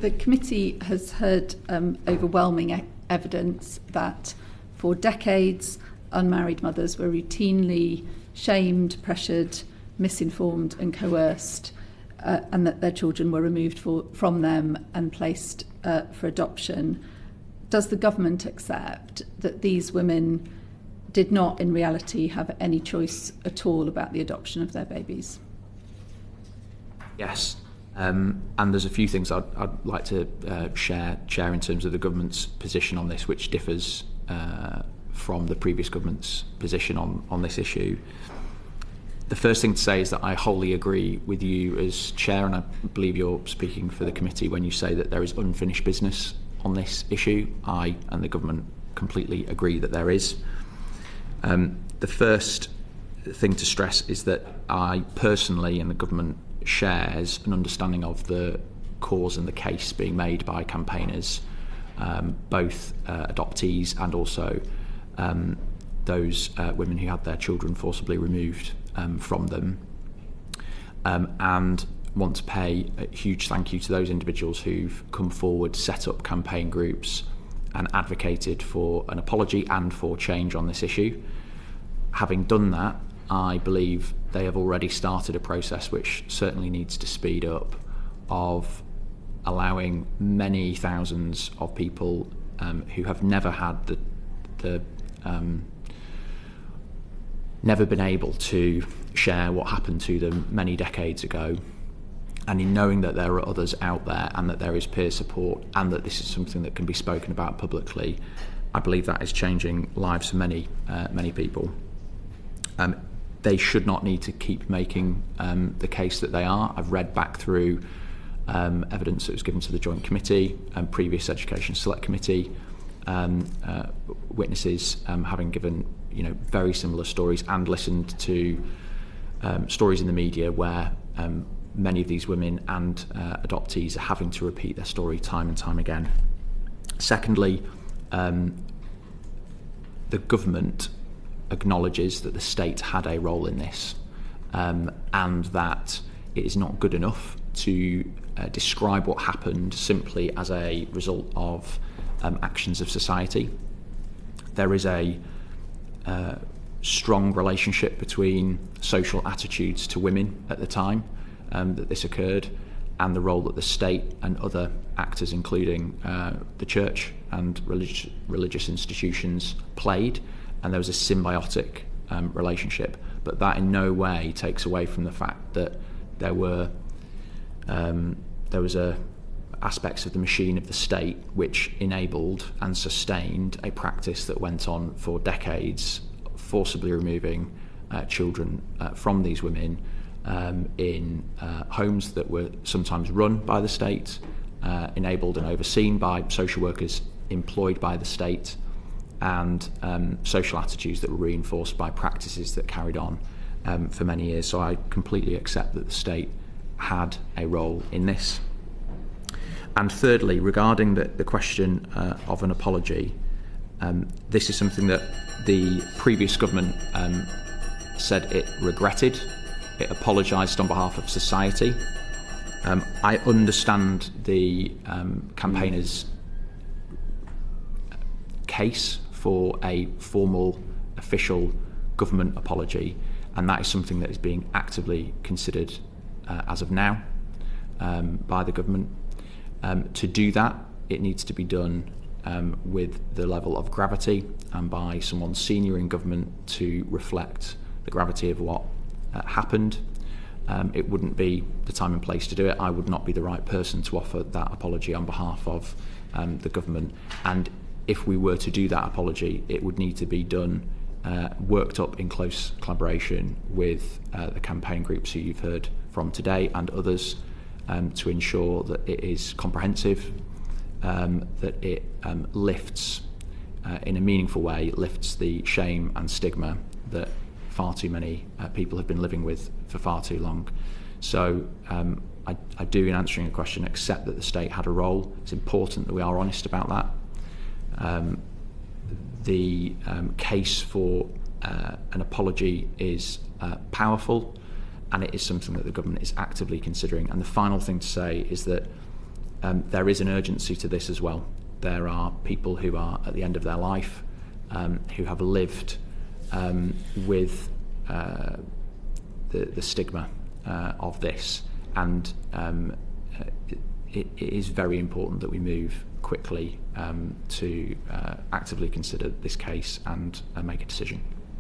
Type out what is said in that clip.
the committee has heard overwhelming evidence that for decades unmarried mothers were routinely shamed, pressured, misinformed and coerced, and that their children were removed from them and placed for adoption. Does the government accept that these women did not in reality have any choice at all about the adoption of their babies? Yes, and there's a few things I'd like to share in terms of the government's position on this, which differs from the previous government's position on this issue. The first thing to say is that I wholly agree with you as chair, and I believe you're speaking for the committee when you say that there is unfinished business on this issue. I and the government completely agree that there is. The first thing to stress is that I personally and the government shares an understanding of the cause and the case being made by campaigners, both adoptees and also those women who had their children forcibly removed from them, and want to pay a huge thank you to those individuals who've come forward, set up campaign groups and advocated for an apology and for change on this issue. Having done that, I believe they have already started a process which certainly needs to speed up, of allowing many thousands of people who have never had never been able to share what happened to them many decades ago, and in knowing that there are others out there and that there is peer support and that this is something that can be spoken about publicly, I believe that is changing lives for many people. They should not need to keep making the case that they are. I've read back through evidence that was given to the Joint Committee and previous Education Select Committee, witnesses having given very similar stories, and listened to stories in the media where many of these women and adoptees are having to repeat their story time and time again. Secondly, the government acknowledges that the state had a role in this, and that it is not good enough to describe what happened simply as a result of actions of society. There is a strong relationship between social attitudes to women at the time that this occurred, and the role that the state and other actors, including the church and religious institutions, played, and there was a symbiotic relationship. But that in no way takes away from the fact that there was aspects of the machine of the state which enabled and sustained a practice that went on for decades, forcibly removing children from these women in homes that were sometimes run by the state, enabled and overseen by social workers employed by the state, and social attitudes that were reinforced by practices that carried on for many years. So I completely accept that the state had a role in this. And thirdly, regarding the question of an apology, this is something that the previous government said it regretted. It apologised on behalf of society. I understand the campaigners' case for a formal, official government apology, and that is something that is being actively considered as of now by the government. To do that, it needs to be done with the level of gravity and by someone senior in government to reflect the gravity of what happened. It wouldn't be the time and place to do it. I would not be the right person to offer that apology on behalf of the government. And if we were to do that apology, it would need to be done, worked up in close collaboration with the campaign groups who you've heard from today and others, to ensure that it is comprehensive, that it lifts, in a meaningful way, lifts the shame and stigma that far too many people have been living with for far too long. So I do, in answering your question, accept that the state had a role. It's important that we are honest about that. The case for an apology is powerful, and it is something that the government is actively considering. And the final thing to say is that there is an urgency to this as well. There are people who are at the end of their life, who have lived with the stigma of this, and it is very important that we move quickly to actively consider this case and make a decision.